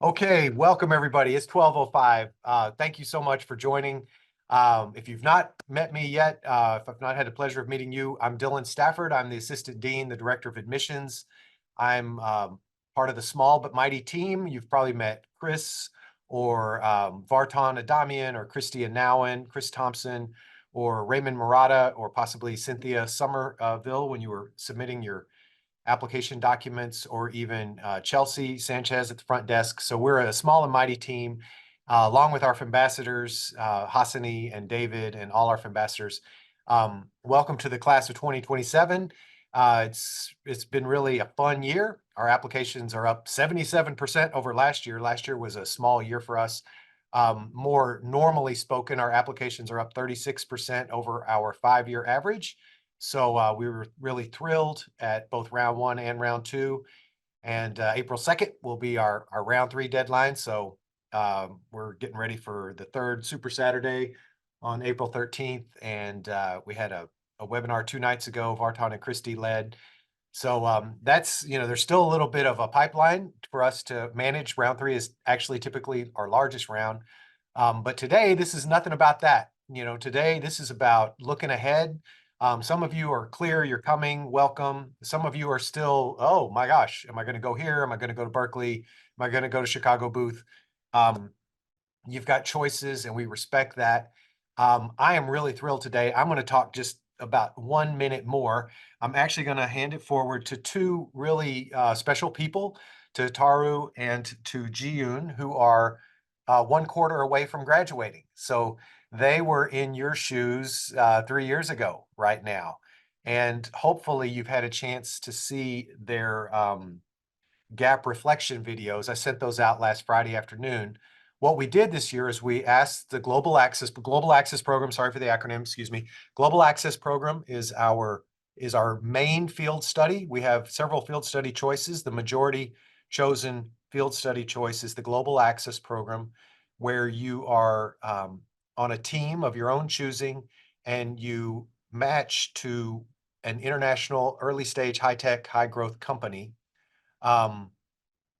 Okay, welcome everybody. It's 12:05. Thank you so much for joining. If you've not met me yet, if I've not had the pleasure of meeting you, I'm Dylan Stafford. I'm the Assistant Dean, the Director of Admissions. I'm part of the small but mighty team. You've probably met Chris or Vartan Adamian or Christia Nowen, Chris Thompson, or Raymond Murata, or possibly Cynthia Somerville when you were submitting your application documents, or even Chelsea Sanchez at the front desk. So we're a small and mighty team, along with our ambassadors, Hassani and David, and all our ambassadors. Welcome to the class of 2027. It's been really a fun year. Our applications are up 77% over last year. Last year was a small year for us. More normally spoken, our applications are up 36% over our 5-year average. So we were really thrilled at both round one and round two. And April 2nd will be our round three deadline. So we're getting ready for the third Super Saturday on April 13th. And we had a webinar 2 nights ago, Vartan and Christy led. So that's, there's still a little bit of a pipeline for us to manage. Round three is actually typically our largest round. But today, this is nothing about that. Today, this is about looking ahead. Some of you are clear, you're coming, welcome. Some of you are still, oh my gosh, am I going to go here? Am I going to go to Berkeley? Am I going to go to Chicago booth? You've got choices, and we respect that. I am really thrilled today. I'm going to talk just about 1 minute more. I'm actually going to hand it forward to two really special people, to Taru and to Jiyoon, who are 1/4 away from graduating. So they were in your shoes 3 years ago right now. And hopefully you've had a chance to see their gap reflection videos. I sent those out last Friday afternoon. What we did this year is we asked the Global Access Program, sorry for the acronym, excuse me. Global Access Program is our main field study. We have several field study choices. The majority chosen field study choice is the Global Access Program, where you are on a team of your own choosing, and you match to an international early stage, high-tech, high-growth company um,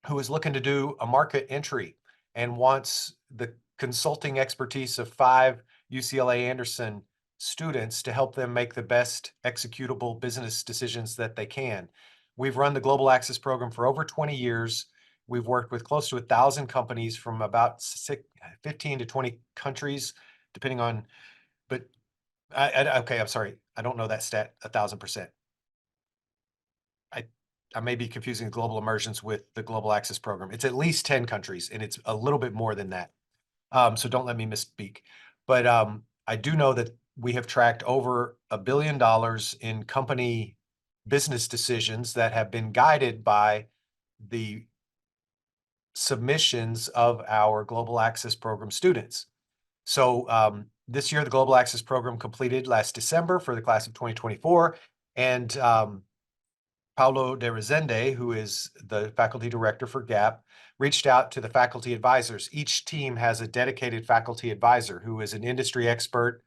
who is looking to do a market entry and wants the consulting expertise of 5 UCLA Anderson students to help them make the best executable business decisions that they can. We've run the Global Access Program for over 20 years. We've worked with close to 1,000 companies from about 15 to 20 countries, depending on, but okay, I'm sorry. I don't know that stat 1,000%. I may be confusing global immersions with the Global Access Program. It's at least 10 countries, and it's a little bit more than that. So don't let me misspeak. But I do know that we have tracked over $1 billion in company business decisions that have been guided by the submissions of our Global Access Program students. So this year, the Global Access Program completed last December for the class of 2024. And Paulo de Rezende, who is the faculty director for GAP, reached out to the faculty advisors. Each team has a dedicated faculty advisor who is an industry expert,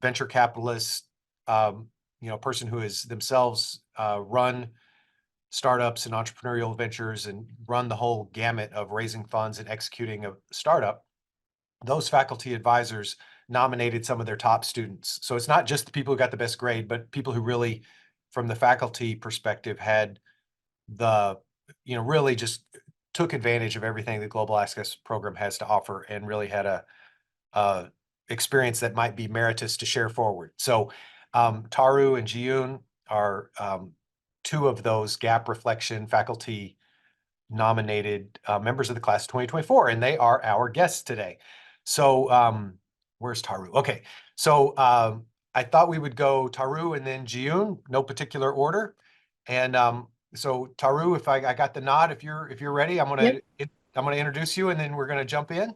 venture capitalist, person who has themselves run startups and entrepreneurial ventures and run the whole gamut of raising funds and executing a startup. Those faculty advisors nominated some of their top students. So it's not just the people who got the best grade, but people who really, from the faculty perspective, had really just took advantage of everything the Global Access Program has to offer, and really had a experience that might be meritorious to share forward. So Taru and Jiyoon are 2 of those gap reflection faculty nominated members of the class of 2024, and they are our guests today. So where's Taru? Okay, so I thought we would go Taru and then Jiyoon, no particular order. And so Taru, if I got the nod, if you're ready, Yep, I'm gonna introduce you, and then we're gonna jump in.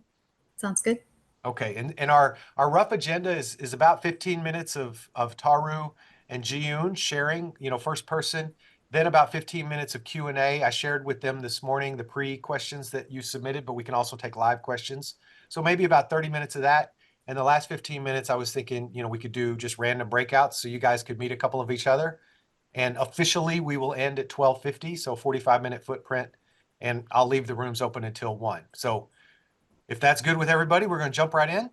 sounds good. Okay, and our rough agenda is about 15 minutes of Taru and Jiyoon sharing, first person, then about 15 minutes of Q&A. I shared with them this morning the pre-questions that you submitted, but we can also take live questions. So maybe about 30 minutes of that. And the last 15 minutes, I was thinking, we could do just random breakouts so you guys could meet a couple of each other. And officially, we will end at 12:50, so 45-minute footprint. and I'll leave the rooms open until 1. So if that's good with everybody, we're going to jump right in.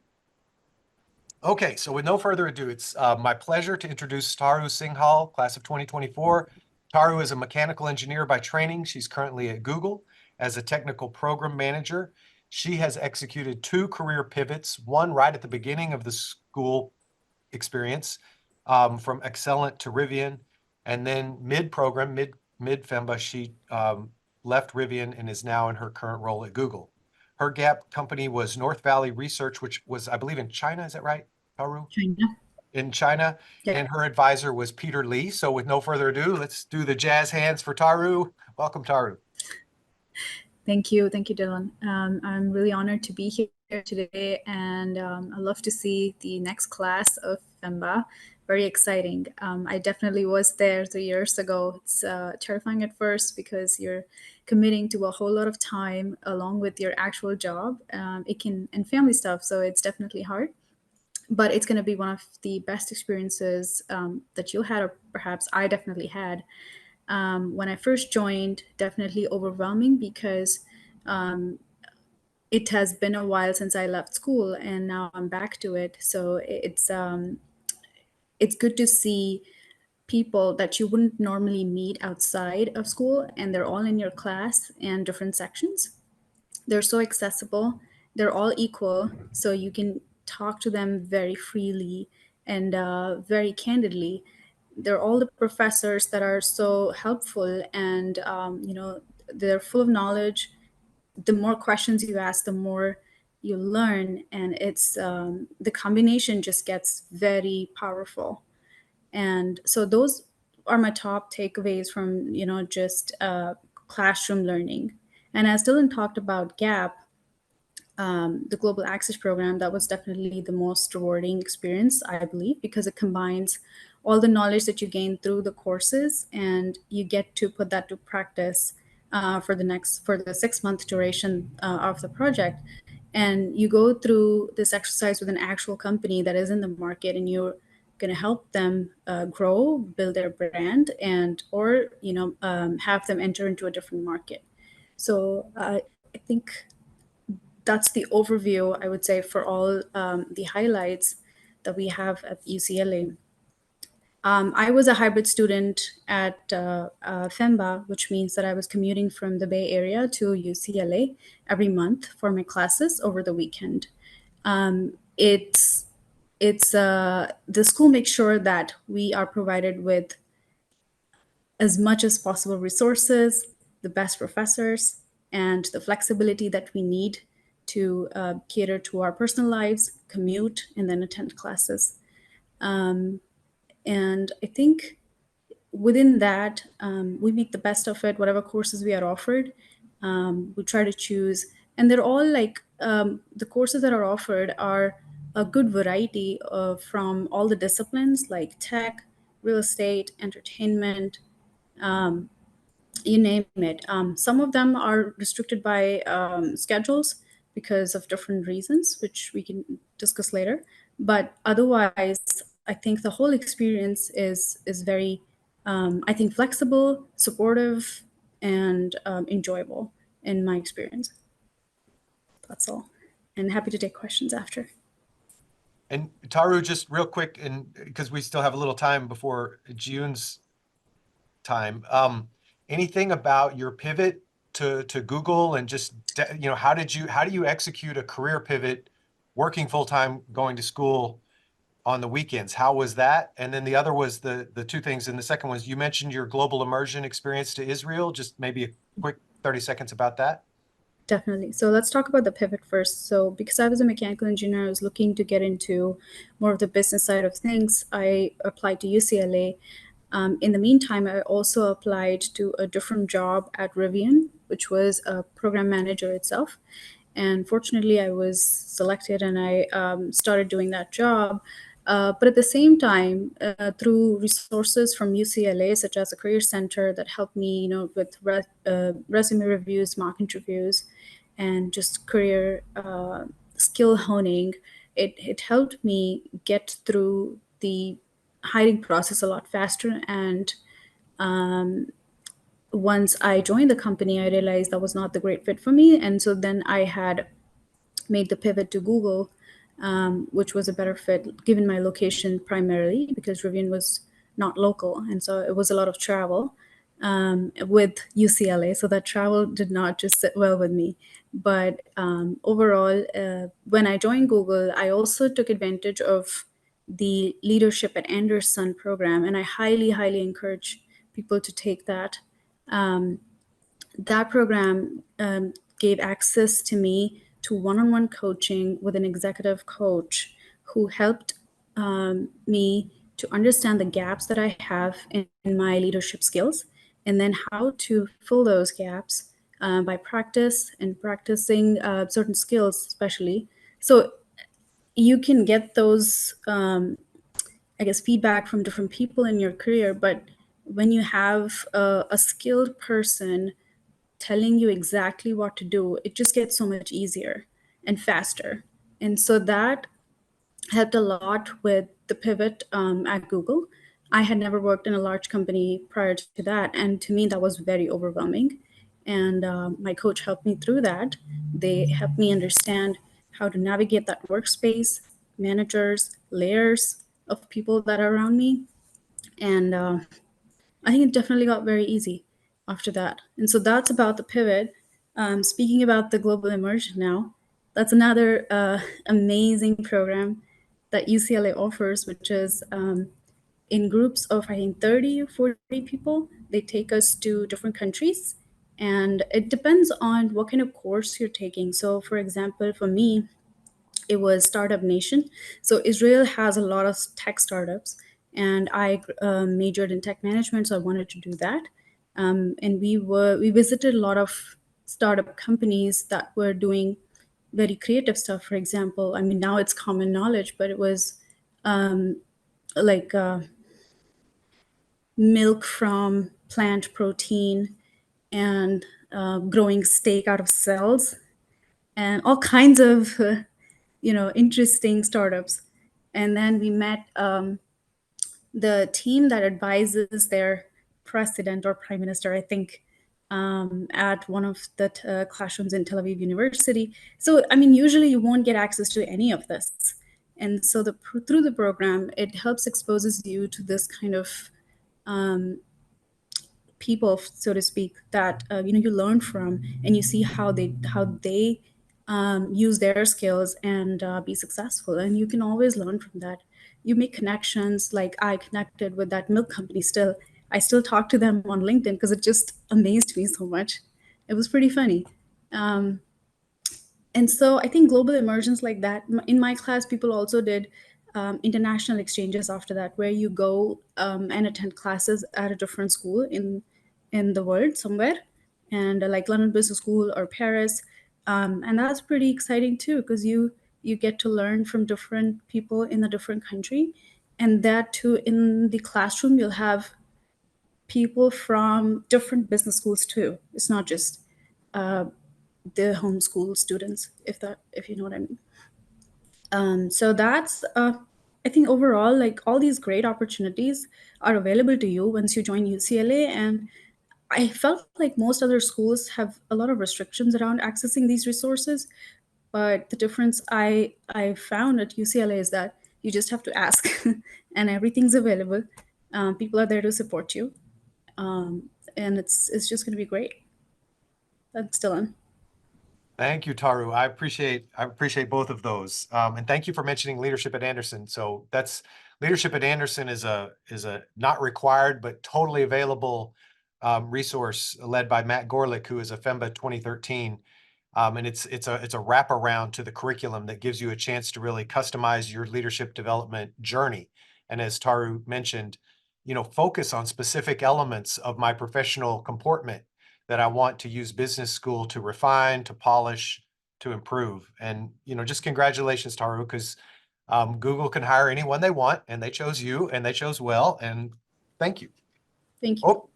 Okay, so with no further ado, it's my pleasure to introduce Taru Singhal, class of 2024. Taru is a mechanical engineer by training. She's currently at Google as a technical program manager. She has executed 2 career pivots, one right at the beginning of the school experience, from Excellent to Rivian, and then mid-program, mid-FEMBA, she left Rivian and is now in her current role at Google. Her gap company was North Valley Research, which was, I believe, in China. Is that right, Taru? China. In China. Yeah. And her advisor was Peter Lee. So with no further ado, let's do the jazz hands for Taru. Welcome, Taru. Thank you, Dylan. I'm really honored to be here today, and I love to see the next class of FEMBA. Very exciting. I definitely was there 3 years ago. It's terrifying at first because you're committing to a whole lot of time along with your actual job. And family stuff, so it's definitely hard. But it's going to be one of the best experiences that you had, or perhaps I definitely had. When I first joined, definitely overwhelming because it has been a while since I left school, and now I'm back to it. So it's good to see people that you wouldn't normally meet outside of school, and they're all in your class and different sections. They're so accessible. They're all equal, so you can talk to them very freely and very candidly. They're all the professors that are so helpful, and they're full of knowledge. The more questions you ask, the more you learn, and it's the combination just gets very powerful. And so those are my top takeaways from just classroom learning. And as Dylan talked about gap, the Global Access Program, that was definitely the most rewarding experience, I believe, because it combines all the knowledge that you gain through the courses, and you get to put that to practice for the 6-month duration of the project. And you go through this exercise with an actual company that is in the market, and you're going to help them grow, build their brand, and or have them enter into a different market. So I think that's the overview, I would say, for all the highlights that we have at UCLA. I was a hybrid student at FEMBA, which means that I was commuting from the Bay Area to UCLA every month for my classes over the weekend. The school makes sure that we are provided with as much as possible resources, the best professors, and the flexibility that we need to cater to our personal lives, commute, and then attend classes. And I think within that, we make the best of it, whatever courses we are offered. We try to choose, and they're all like the courses that are offered are a good variety from all the disciplines like tech, real estate, entertainment, you name it. Some of them are restricted by schedules because of different reasons, which we can discuss later. But otherwise, I think the whole experience is very, I think, flexible, supportive, and enjoyable in my experience. That's all. And happy to take questions after. And Taru, just real quick, and because we still have a little time before Jiyoon's time, anything about your pivot to Google, and just how do you execute a career pivot, working full time, going to school on the weekends? How was that? And then the other was the 2 things, and the second was you mentioned your global immersion experience to Israel. Just maybe a quick 30 seconds about that. Definitely. So let's talk about the pivot first. So because I was a mechanical engineer, I was looking to get into more of the business side of things. I applied to UCLA. In the meantime, I also applied to a different job at Rivian, which was a program manager itself. And fortunately, I was selected, and I started doing that job. But at the same time, through resources from UCLA, such as a career center that helped me, with resume reviews, mock interviews, and just career skill honing, it helped me get through the hiring process a lot faster, and once I joined the company, I realized that was not the great fit for me. And so then I had made the pivot to Google, which was a better fit given my location primarily because Rivian was not local. And so it was a lot of travel with UCLA. So that travel did not just sit well with me. But overall, when I joined Google, I also took advantage of the Leadership at Anderson program. And I highly, highly encourage people to take that. That program gave access to me to one-on-one coaching with an executive coach who helped me to understand the gaps that I have in my leadership skills, and then how to fill those gaps by practice and practicing certain skills, especially. So you can get those, I guess, feedback from different people in your career, but when you have a skilled person telling you exactly what to do, it just gets so much easier and faster. And so that helped a lot with the pivot at Google. I had never worked in a large company prior to that. And to me, that was very overwhelming. And my coach helped me through that. They helped me understand how to navigate that workspace, managers, layers of people that are around me. And I think it definitely got very easy after that. And so that's about the pivot. Speaking about the global immersion now, that's another amazing program that UCLA offers, which is in groups of, I think, 30 or 40 people. They take us to different countries. And it depends on what kind of course you're taking. So, for example, for me, it was Startup Nation. So Israel has a lot of tech startups, and I majored in tech management, so I wanted to do that. And we visited a lot of startup companies that were doing very creative stuff. For example, I mean now it's common knowledge, but it was like milk from plant protein and growing steak out of cells and all kinds of interesting startups. And then we met the team that advises their president or prime minister, I think, at one of the classrooms in Tel Aviv University. So I mean, usually you won't get access to any of this. And so through the program, it helps exposes you to this kind of people, so to speak, that you learn from, and you see how they use their skills and be successful. And you can always learn from that. You make connections. Like I connected with that milk company. Still, I still talk to them on LinkedIn because it just amazed me so much. It was pretty funny. And so I think global immersions like that, in my class, people also did international exchanges after that, where you go and attend classes at a different school in the world somewhere, and like London Business School or Paris. And that's pretty exciting too, because you get to learn from different people in a different country. And that too, in the classroom, you'll have people from different business schools too. It's not just the homeschool students, if you know what I mean. So that's I think overall, like all these great opportunities are available to you once you join UCLA. And I felt like most other schools have a lot of restrictions around accessing these resources. But the difference I found at UCLA is that you just have to ask, and everything's available. People are there to support you, and it's just going to be great. That's Dylan. Thank you, Taru. I appreciate both of those. And thank you for mentioning Leadership at Anderson. So that's Leadership at Anderson is a not required but totally available resource led by Matt Gorlick, who is a FEMBA 2013. And it's a wraparound to the curriculum that gives you a chance to really customize your leadership development journey. And as Taru mentioned, focus on specific elements of my professional comportment that I want to use business school to refine, to polish, to improve. And, just congratulations, Taru, because Google can hire anyone they want, and they chose you, and they chose well. And thank you. Thank you. Oh,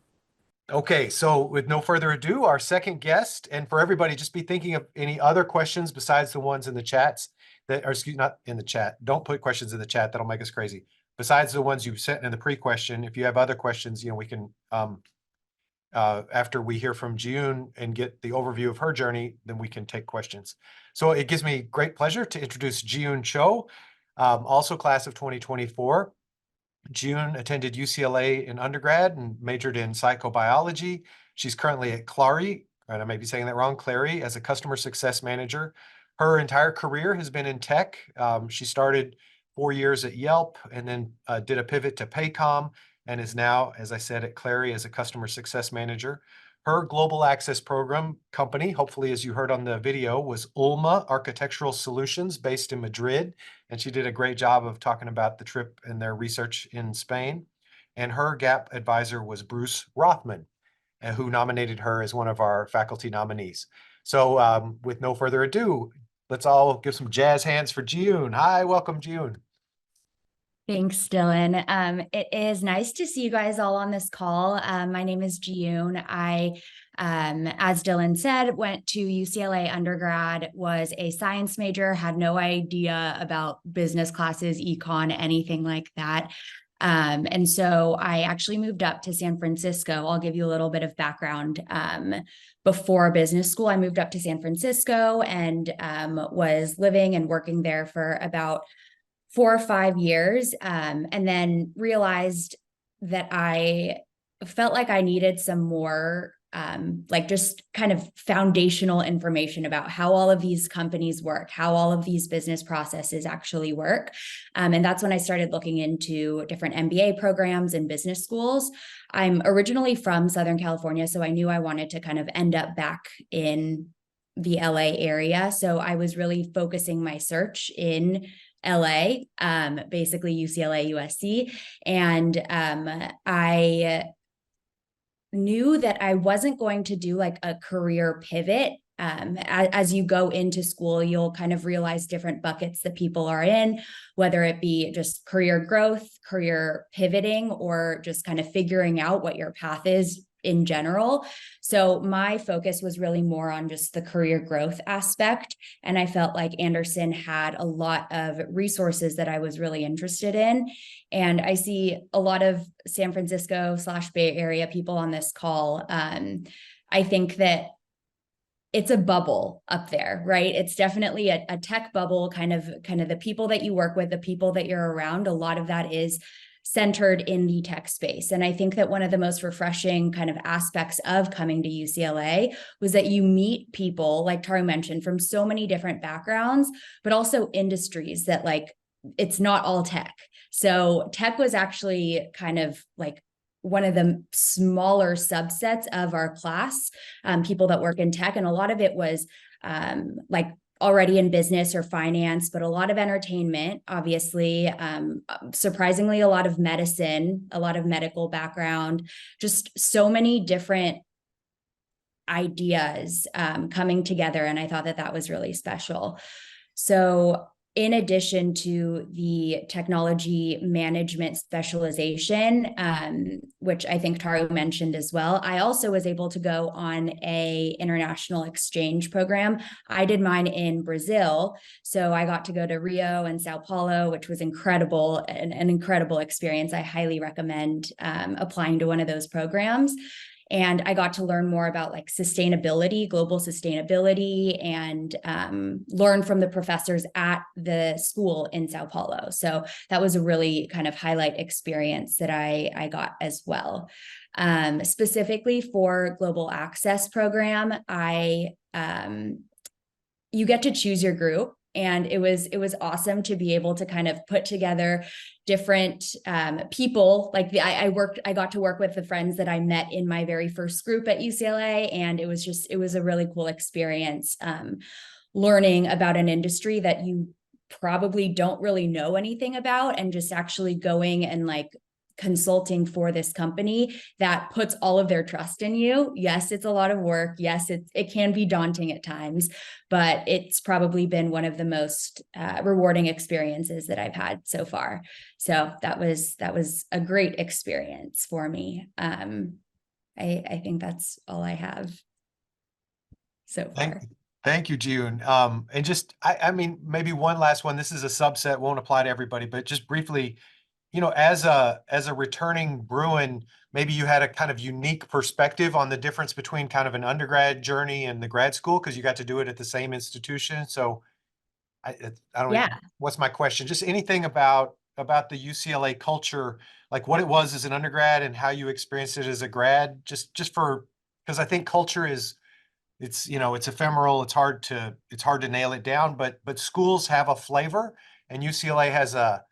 okay. So with no further ado, our second guest, and for everybody, just be thinking of any other questions besides the ones in the chats that are, excuse, not in the chat. Don't put questions in the chat. That'll make us crazy. Besides the ones you sent in the pre-question, if you have other questions, we can after we hear from Jiyoon and get the overview of her journey, then we can take questions. So it gives me great pleasure to introduce Jiyoon Cho, also class of 2024. Jiyoon attended UCLA in undergrad and majored in psychobiology. She's currently at Clary, and I may be saying that wrong, Clary, as a customer success manager. Her entire career has been in tech. She started 4 years at Yelp and then did a pivot to Paycom and is now, as I said, at Clary as a customer success manager. Her global access program company, hopefully, as you heard on the video, was Ulma Architectural Solutions based in Madrid. And she did a great job of talking about the trip and their research in Spain. And her GAP advisor was Bruce Rothman, who nominated her as one of our faculty nominees. So with no further ado, let's all give some jazz hands for Jiyoon. Hi, welcome, Jiyoon. Thanks, Dylan. It is nice to see you guys all on this call. My name is Jiyoon. I, as Dylan said, went to UCLA undergrad, was a science major, had no idea about business classes, econ, anything like that. And so I actually moved up to San Francisco. I'll give you a little bit of background. Before business school, I moved up to San Francisco and was living and working there for about 4 or 5 years, and then realized that I felt like I needed some more like just kind of foundational information about how all of these companies work, how all of these business processes actually work. And that's when I started looking into different MBA programs and business schools. I'm originally from Southern California, so I knew I wanted to kind of end up back in the LA area. So I was really focusing my search in LA, basically UCLA, USC. And I knew that I wasn't going to do like a career pivot. As you go into school, you'll kind of realize different buckets that people are in, whether it be just career growth, career pivoting, or just kind of figuring out what your path is in general. So my focus was really more on just the career growth aspect. And I felt like Anderson had a lot of resources that I was really interested in. And I see a lot of San Francisco / Bay Area people on this call. I think that it's a bubble up there, right? It's definitely a tech bubble, kind of the people that you work with, the people that you're around. A lot of that is centered in the tech space. And I think that one of the most refreshing kind of aspects of coming to UCLA was that you meet people, like Taru mentioned, from so many different backgrounds, but also industries that like, it's not all tech. So tech was actually kind of like one of the smaller subsets of our class, people that work in tech. And a lot of it was like already in business or finance, but a lot of entertainment, obviously, surprisingly, a lot of medicine, a lot of medical background, just so many different ideas coming together. And I thought that that was really special. So in addition to the technology management specialization, which I think Taru mentioned as well, I also was able to go on a international exchange program. I did mine in Brazil. So I got to go to Rio and Sao Paulo, which was incredible, an incredible experience. I highly recommend applying to one of those programs. And I got to learn more about like sustainability, global sustainability, and learn from the professors at the school in Sao Paulo. So that was a really kind of highlight experience that I got as well. Specifically for Global Access Program, you get to choose your group. And it was awesome to be able to kind of put together different people. Like I got to work with the friends that I met in my very first group at UCLA, and it was a really cool experience, learning about an industry that you probably don't really know anything about, and just actually going and like consulting for this company that puts all of their trust in you. Yes, it's a lot of work. Yes, it can be daunting at times, but it's probably been one of the most rewarding experiences that I've had so far. So that was a great experience for me. I think that's all I have so far. Thank you, Jiyoon. And just, I mean, maybe one last one. This is a subset, won't apply to everybody, but just briefly, as a returning Bruin, maybe you had a kind of unique perspective on the difference between kind of an undergrad journey and the grad school, because you got to do it at the same institution. So I don't know, Yeah. what's my question? Just anything about the UCLA culture, like what it was as an undergrad and how you experienced it as a grad, just because I think culture it's ephemeral. It's hard to nail it down, but schools have a flavor, and UCLA has a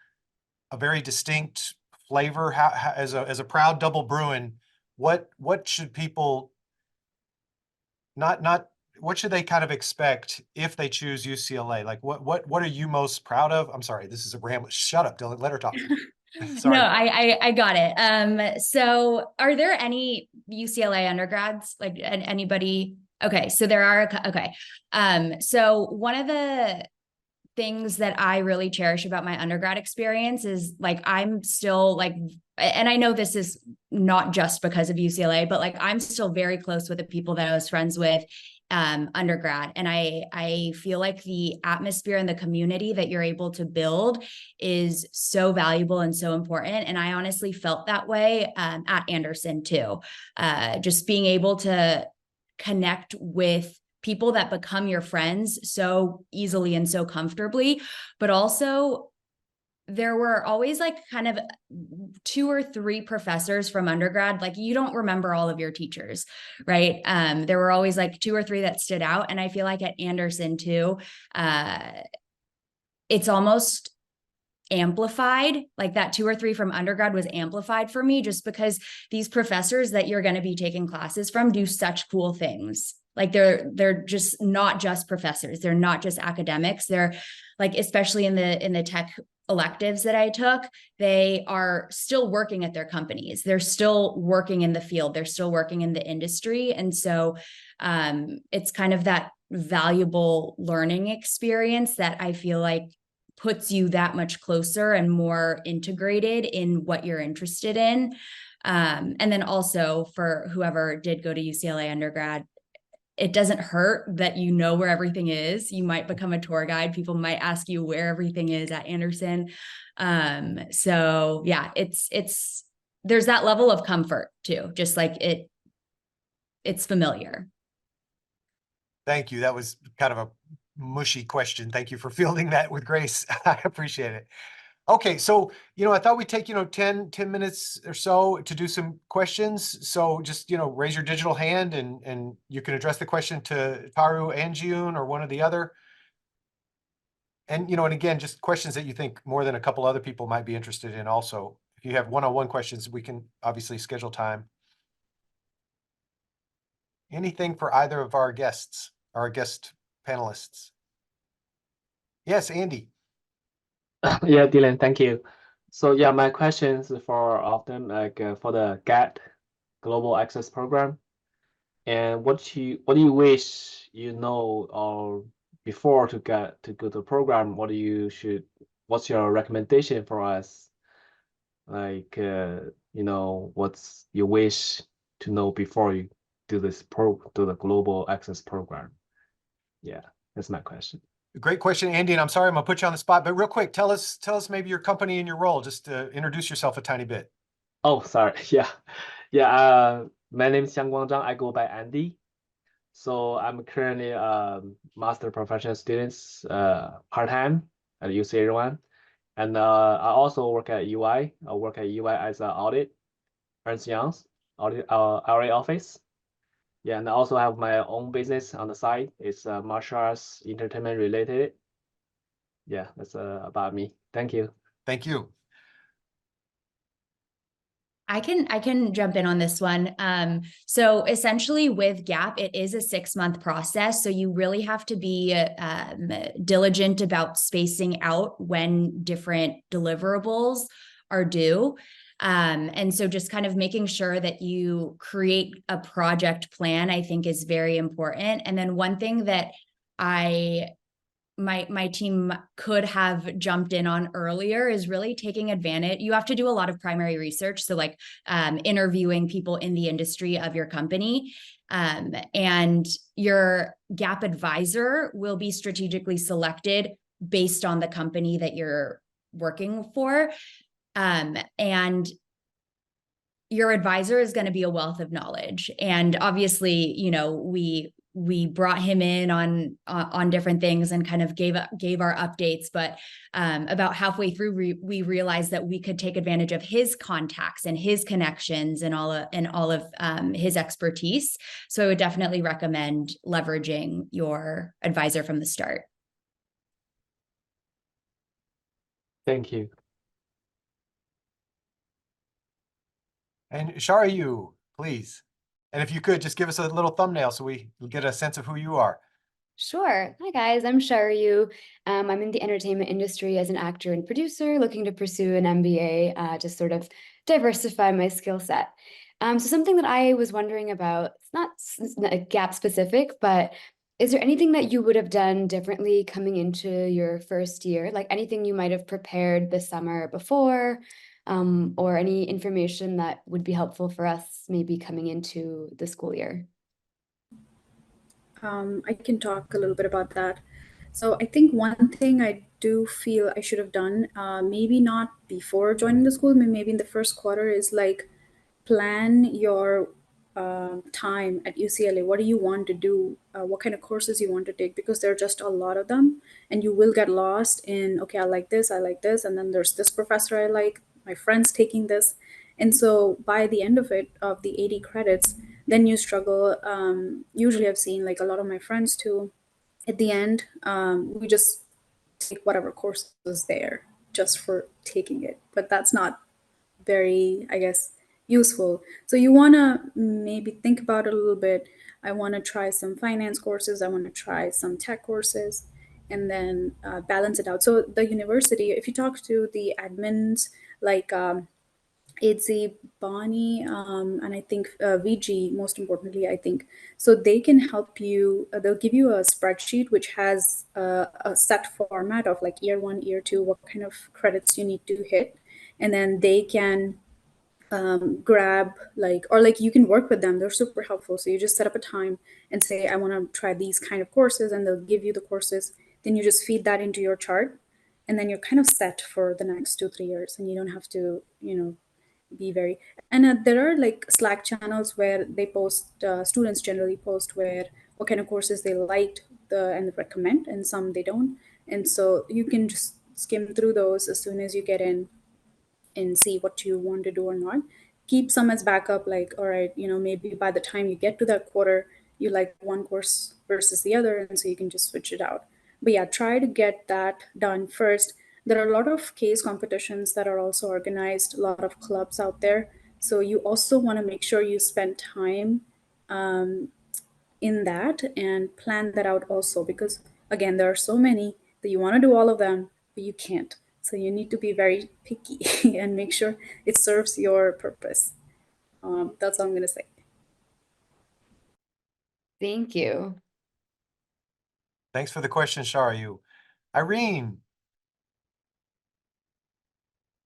very distinct flavor. How as a proud double Bruin, what should people not what should they kind of expect if they choose UCLA? Like what are you most proud of? I'm sorry, this is a ramble. Shut up, Dylan. Let her talk. Sorry. No, I got it. So are there any UCLA undergrads, like anybody? Okay, so there are, okay. So one of the things that I really cherish about my undergrad experience is like, I'm still like, and I know this is not just because of UCLA, but like, I'm still very close with the people that I was friends with undergrad. And I feel like the atmosphere and the community that you're able to build is so valuable and so important. And I honestly felt that way at Anderson too. Just being able to connect with people that become your friends so easily and so comfortably, but also there were always like kind of 2 or 3 professors from undergrad. Like you don't remember all of your teachers, right? There were always like 2 or 3 that stood out. And I feel like at Anderson too, it's almost amplified, like that 2 or 3 from undergrad was amplified for me just because these professors that you're going to be taking classes from do such cool things. Like they're just not just professors. They're not just academics. They're like, especially in the tech electives that I took, they are still working at their companies. They're still working in the field. They're still working in the industry. And so it's kind of that valuable learning experience that I feel like puts you that much closer and more integrated in what you're interested in. And then also for whoever did go to UCLA undergrad, it doesn't hurt that you know where everything is. You might become a tour guide. People might ask you where everything is at Anderson. So yeah, it's there's that level of comfort too, just like it's familiar. Thank you. That was kind of a mushy question. Thank you for fielding that with grace. I appreciate it. Okay, so I thought we'd take 10 minutes or so to do some questions. So just raise your digital hand and you can address the question to Taru and Jiyoon or one or the other. And and again, just questions that you think more than a couple other people might be interested in also. If you have one-on-one questions, we can obviously schedule time. Anything for either of our guests, our guest panelists? Yes, Andy. Yeah, Dylan, thank you. So yeah, my questions for often like for the GATT Global Access Program, and what do you wish or before to get to go to the program, what's your recommendation for us? Like what's your wish to know before you do the Global Access Program? Yeah, that's my question. Great question, Andy, and I'm sorry I'm gonna put you on the spot, but real quick, tell us maybe your company and your role. Just introduce yourself a tiny bit. Oh, sorry. Yeah. My name is Xiang Guangzhang. I go by Andy. So I'm currently master professional students part-time at UC Everyone. And I also work at UI. I work at UI as an Ernst Young's audit RA office. Yeah, and I also have my own business on the side. It's martial arts entertainment related. Yeah, that's about me. Thank you. Thank you. I can jump in on this one. So essentially with GAP, it is a 6-month process. So you really have to be diligent about spacing out when different deliverables are due. And so just kind of making sure that you create a project plan, I think is very important. And then one thing that my team could have jumped in on earlier is really taking advantage. You have to do a lot of primary research. So like interviewing people in the industry of your company, and your GAP advisor will be strategically selected based on the company that you're working for. And your advisor is going to be a wealth of knowledge. And obviously, you know, we brought him in on different things and kind of gave our updates, but about halfway through we realized that we could take advantage of his contacts and his connections and all of his expertise. So I would definitely recommend leveraging your advisor from the start. Thank you. And Sharayu, please. And if you could, just give us a little thumbnail so we get a sense of who you are. Sure. Hi, guys. I'm Sharu. I'm in the entertainment industry as an actor and producer, looking to pursue an MBA, to sort of diversify my skill set. So something that I was wondering about, it's not a gap specific, but is there anything that you would have done differently coming into your first year? Like anything you might have prepared the summer before, or any information that would be helpful for us maybe coming into the school year? I can talk a little bit about that. So I think one thing I do feel I should have done, maybe not before joining the school, maybe in the first quarter, is like plan your time at UCLA. What do you want to do? What kind of courses you want to take? Because there are just a lot of them, and you will get lost in, okay, I like this, and then there's this professor I like, my friend's taking this. And so by the end of it, of the 80 credits, then you struggle. Usually I've seen like a lot of my friends too, at the end, we just take whatever course is there just for taking it. But that's not very, I guess, useful. So you want to maybe think about it a little bit. I want to try some finance courses. I want to try some tech courses, and then balance it out. So the university, if you talk to the admins, like it's a Bonnie, and I think VG, most importantly, I think. So they can help you, they'll give you a spreadsheet which has a set format of like year one, year two, what kind of credits you need to hit. And then they can grab like, or like you can work with them. They're super helpful. So you just set up a time and say, I want to try these kind of courses, and they'll give you the courses. Then you just feed that into your chart, and then you're kind of set for the next 2-3 years, and you don't have to, be very. And there are like Slack channels where they post, students generally post where what kind of courses they liked and recommend, and some they don't. And so you can just skim through those as soon as you get in and see what you want to do or not. Keep some as backup, like, all right, maybe by the time you get to that quarter, you like one course versus the other, and so you can just switch it out. But yeah, try to get that done first. There are a lot of case competitions that are also organized, a lot of clubs out there. So you also want to make sure you spend time in that and plan that out also, because again, there are so many that you want to do all of them, but you can't. So you need to be very picky and make sure it serves your purpose. That's all I'm going to say. Thank you. Thanks for the question, Sharayu. Irene.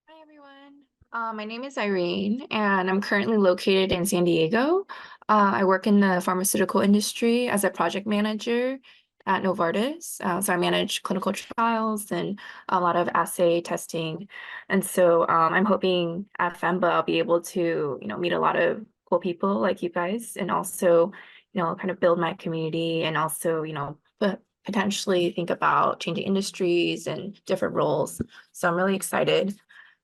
Hi, everyone. My name is Irene, and I'm currently located in San Diego. I work in the pharmaceutical industry as a project manager at Novartis. So I manage clinical trials and a lot of assay testing. And so I'm hoping at FEMBA I'll be able to, meet a lot of cool people like you guys, and also, kind of build my community, and also, potentially think about changing industries and different roles. So I'm really excited.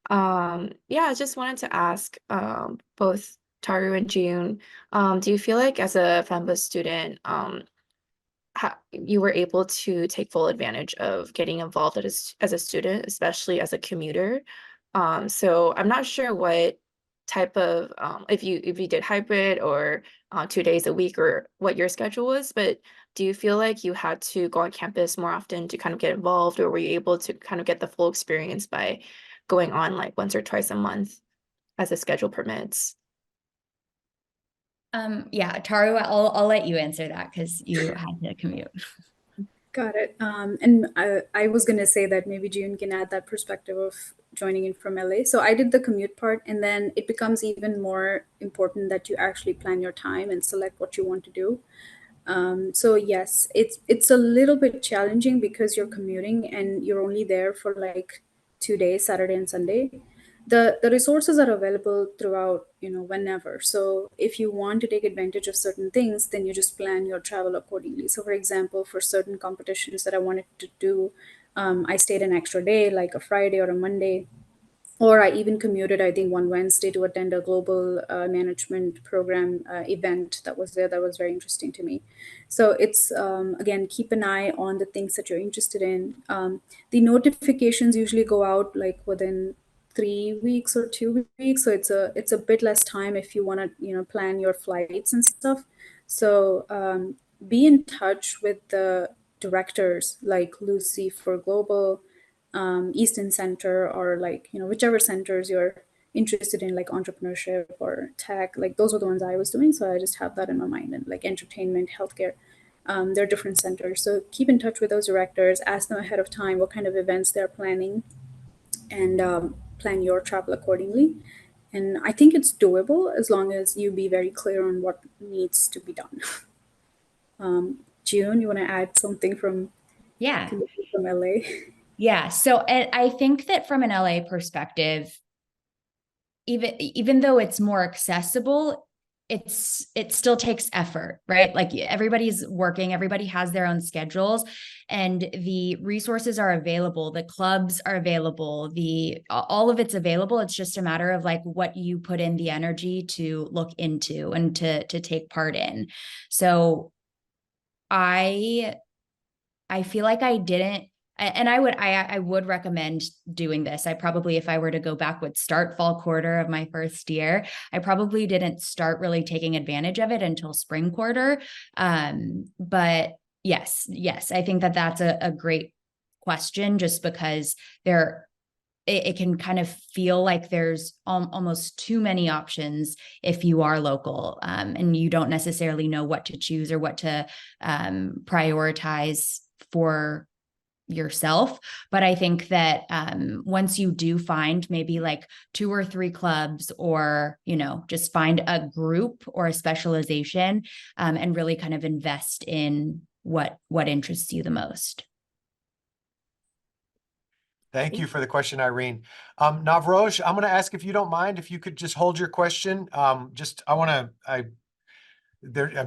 Yeah, I just wanted to ask both Taru and Jiyoon, do you feel like as a FEMBA student, you were able to take full advantage of getting involved as a student, especially as a commuter? So I'm not sure what type of if you did hybrid or 2 days a week, or what your schedule was, but do you feel like you had to go on campus more often to kind of get involved, or were you able to kind of get the full experience by going on like once or twice a month as the schedule permits? Yeah, Taru, I'll let you answer that because you had to commute. Got it. And I was going to say that maybe June can add that perspective of joining in from LA. So I did the commute part, and then it becomes even more important that you actually plan your time and select what you want to do. So yes, it's a little bit challenging because you're commuting and you're only there for like 2 days, Saturday and Sunday. The resources are available throughout, whenever. So if you want to take advantage of certain things, then you just plan your travel accordingly. So for example, for certain competitions that I wanted to do, I stayed an extra day, like a Friday or a Monday, or I even commuted, I think, one Wednesday to attend a global management program event that was there that was very interesting to me. So it's, again, keep an eye on the things that you're interested in. The notifications usually go out like within 3 weeks or 2 weeks. So it's a bit less time if you want to, plan your flights and stuff. So be in touch with the directors like Lucy for Global, Easton Center, or like, whichever centers you're interested in, like entrepreneurship or tech. Like those are the ones I was doing. So I just have that in my mind. And like entertainment, healthcare, they're different centers. So keep in touch with those directors, ask them ahead of time what kind of events they're planning, and plan your travel accordingly. And I think it's doable as long as you be very clear on what needs to be done. June, you want to add something from Yeah. from LA? Yeah. So I think that from an LA perspective, even though it's more accessible, it still takes effort, right? Like everybody's working, everybody has their own schedules, and the resources are available, the clubs are available, all of it's available. It's just a matter of like what you put in the energy to look into and to take part in. So I feel like I didn't, and I would recommend doing this. I probably, if I were to go back, would start fall quarter of my first year. I probably didn't start really taking advantage of it until spring quarter. But yes, I think that that's a great question, just because it can kind of feel like there's almost too many options if you are local, and you don't necessarily know what to choose or what to prioritize for yourself. But I think that once you do find maybe like 2 or 3 clubs, or just find a group or a specialization, and really kind of invest in what interests you the most. Thank you for the question, Irene. Navroj, I'm going to ask, if you don't mind, if you could just hold your question. I'm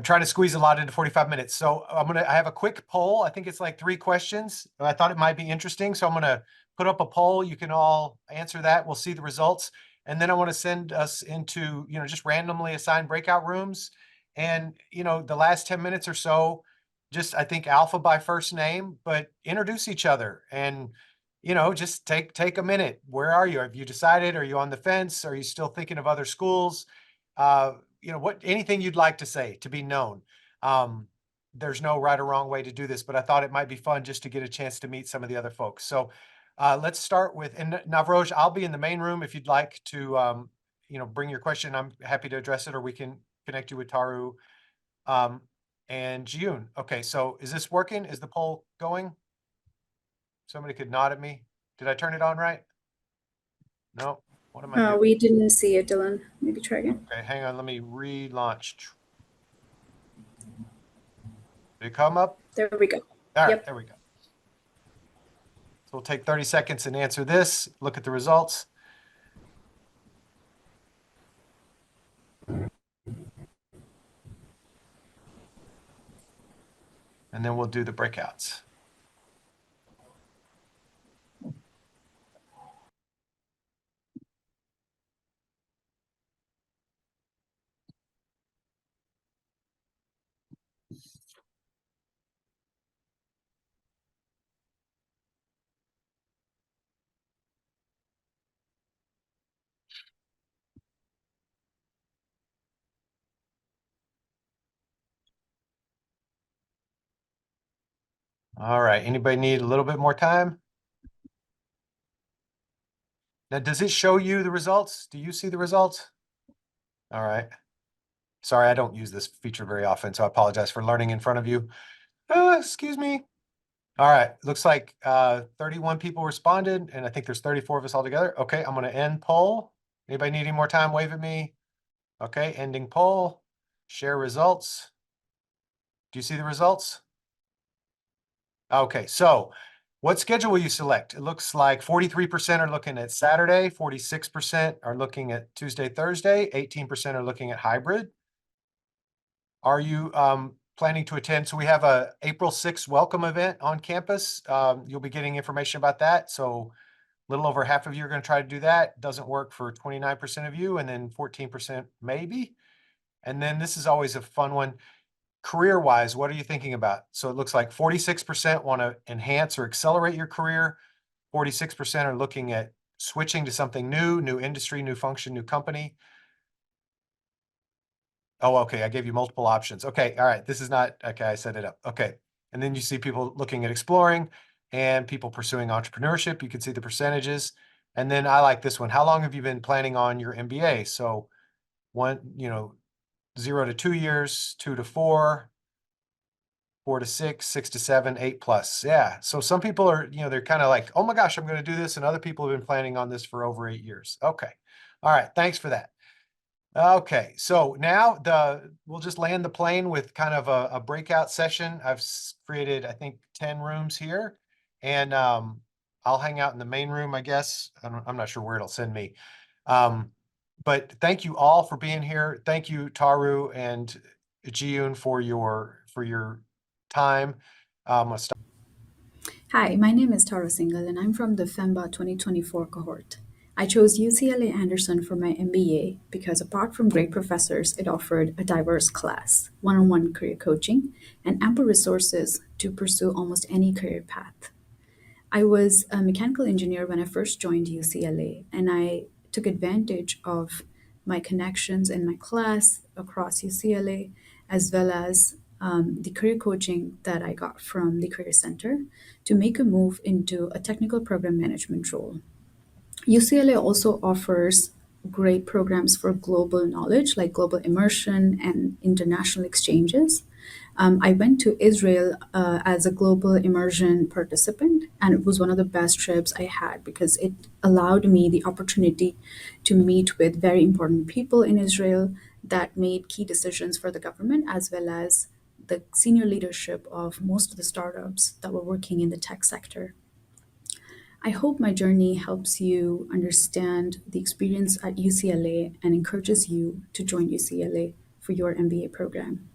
trying to squeeze a lot into 45 minutes. So I have a quick poll. I think it's like 3 questions. I thought it might be interesting. So I'm going to put up a poll. You can all answer that. We'll see the results. And then I want to send us into, just randomly assigned breakout rooms. And, the last 10 minutes or so, just, I think, alpha by first name, but introduce each other and, just take a minute. Where are you? Have you decided? Are you on the fence? Are you still thinking of other schools? Anything you'd like to say, to be known. There's no right or wrong way to do this, but I thought it might be fun just to get a chance to meet some of the other folks. So let's start with, and Navroj, I'll be in the main room if you'd like to, bring your question. I'm happy to address it, or we can connect you with Taru and Jiyoon. Okay, so is this working? Is the poll going? Somebody could nod at me. Did I turn it on right? No. What am I doing? We didn't see it, Dylan. Maybe try again. Okay, hang on. Let me relaunch. Did it come up? There we go. All right, Yep. there we go. So we'll take 30 seconds and answer this. Look at the results. And then we'll do the breakouts. All right. Anybody need a little bit more time? Now, does it show you the results? Do you see the results? All right. Sorry, I don't use this feature very often, so I apologize for learning in front of you. Excuse me. All right. Looks like 31 people responded, and I think there's 34 of us all together. Okay, I'm going to end poll. Anybody need any more time? Wave at me. Okay, ending poll. Share results. Do you see the results? Okay, so What schedule will you select? It looks like 43% are looking at Saturday, 46% are looking at Tuesday, Thursday, 18% are looking at hybrid. Are you planning to attend? So we have a April 6th welcome event on campus. You'll be getting information about that. So a little over half of you are going to try to do that. Doesn't work for 29% of you, and then 14% maybe. And then this is always a fun one. Career-wise, what are you thinking about? So it looks like 46% want to enhance or accelerate your career. 46% are looking at switching to something new industry, new function, new company. Oh, okay. I gave you multiple options. Okay. All right. This is not, okay. I set it up. Okay. And then you see people looking at exploring and people pursuing entrepreneurship. You can see the percentages. And then I like this one. How long have you been planning on your MBA? So 0 to 2 years, 2 to 4, 4 to 6, 6 to 7, 8+. Yeah. So some people are, they're kind of like, oh my gosh, I'm going to do this. And other people have been planning on this for over 8 years. Okay. All right. Thanks for that. Okay, so now we'll just land the plane with kind of a breakout session. I've created, I think, 10 rooms here, and I'll hang out in the main room, I guess. I'm not sure where it'll send me. But thank you all for being here. Thank you, Taru and Jiyoon, for your time. Hi, my name is Taru Singhal, and I'm from the FEMBA 2024 cohort. I chose UCLA Anderson for my MBA because apart from great professors, it offered a diverse class, one-on-one career coaching, and ample resources to pursue almost any career path. I was a mechanical engineer when I first joined UCLA, and I took advantage of my connections in my class across UCLA, as well as the career coaching that I got from the Career Center to make a move into a technical program management role. UCLA also offers great programs for global knowledge, like global immersion and international exchanges. I went to Israel as a global immersion participant, and it was one of the best trips I had because it allowed me the opportunity to meet with very important people in Israel that made key decisions for the government, as well as the senior leadership of most of the startups that were working in the tech sector. I hope my journey helps you understand the experience at UCLA and encourages you to join UCLA for your MBA program.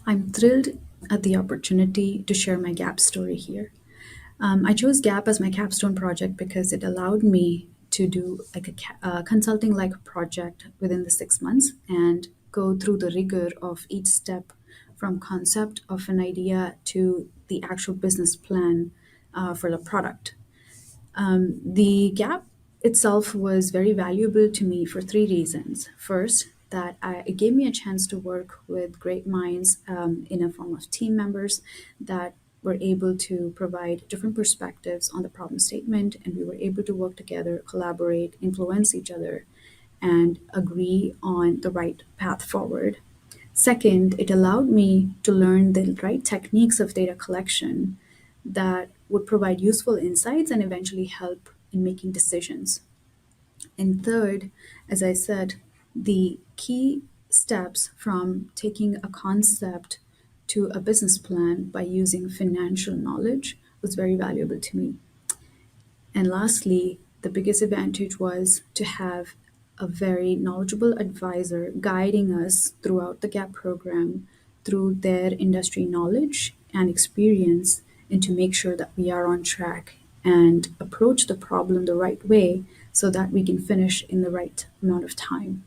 I'm thrilled at the opportunity to share my GAP story here. I chose GAP as my capstone project because it allowed me to do like a consulting-like project within the 6 months and go through the rigor of each step from concept of an idea to the actual business plan for the product. The gap itself was very valuable to me for 3 reasons. First, that it gave me a chance to work with great minds in a form of team members that were able to provide different perspectives on the problem statement, and we were able to work together, collaborate, influence each other, and agree on the right path forward. Second, it allowed me to learn the right techniques of data collection that would provide useful insights and eventually help in making decisions. And third, as I said, the key steps from taking a concept to a business plan by using financial knowledge was very valuable to me. And lastly, the biggest advantage was to have a very knowledgeable advisor guiding us throughout the GAP program through their industry knowledge and experience, and to make sure that we are on track and approach the problem the right way so that we can finish in the right amount of time.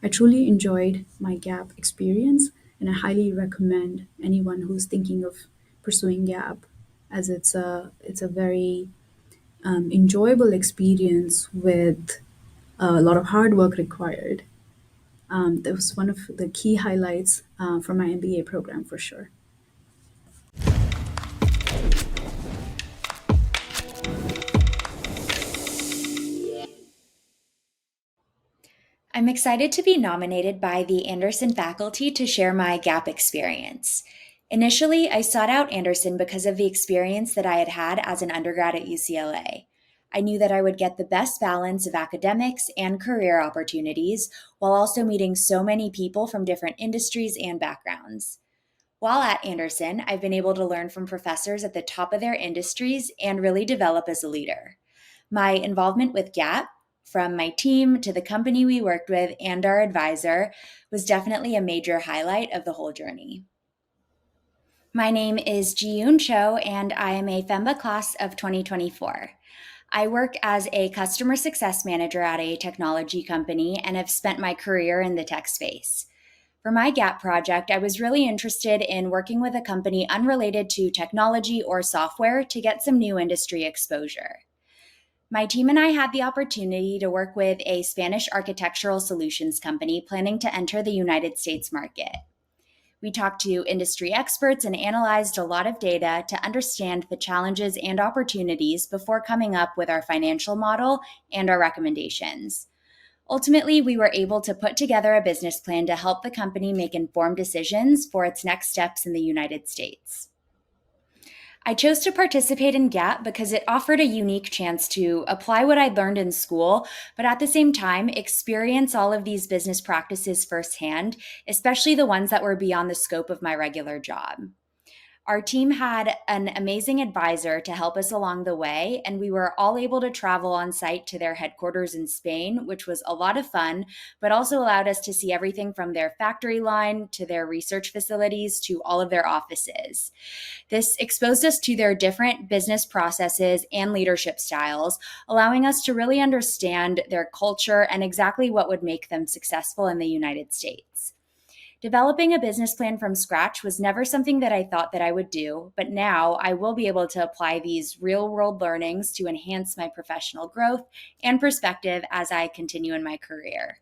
I truly enjoyed my GAP experience, and I highly recommend anyone who's thinking of pursuing GAP, as it's a very enjoyable experience with a lot of hard work required. That was one of the key highlights for my MBA program for sure. I'm excited to be nominated by the Anderson faculty to share my GAP experience. Initially, I sought out Anderson because of the experience that I had had as an undergrad at UCLA. I knew that I would get the best balance of academics and career opportunities while also meeting so many people from different industries and backgrounds. While at Anderson, I've been able to learn from professors at the top of their industries and really develop as a leader. My involvement with GAP, from my team to the company we worked with and our advisor, was definitely a major highlight of the whole journey. My name is Jiyoon Cho, and I am a FEMBA class of 2024. I work as a customer success manager at a technology company and have spent my career in the tech space. For my GAP project, I was really interested in working with a company unrelated to technology or software to get some new industry exposure. My team and I had the opportunity to work with a Spanish architectural solutions company planning to enter the United States market. We talked to industry experts and analyzed a lot of data to understand the challenges and opportunities before coming up with our financial model and our recommendations. Ultimately, we were able to put together a business plan to help the company make informed decisions for its next steps in the United States. I chose to participate in GAP because it offered a unique chance to apply what I'd learned in school, but at the same time, experience all of these business practices firsthand, especially the ones that were beyond the scope of my regular job. Our team had an amazing advisor to help us along the way, and we were all able to travel on site to their headquarters in Spain, which was a lot of fun, but also allowed us to see everything from their factory line to their research facilities to all of their offices. This exposed us to their different business processes and leadership styles, allowing us to really understand their culture and exactly what would make them successful in the United States. Developing a business plan from scratch was never something that I thought that I would do, but now I will be able to apply these real-world learnings to enhance my professional growth and perspective as I continue in my career.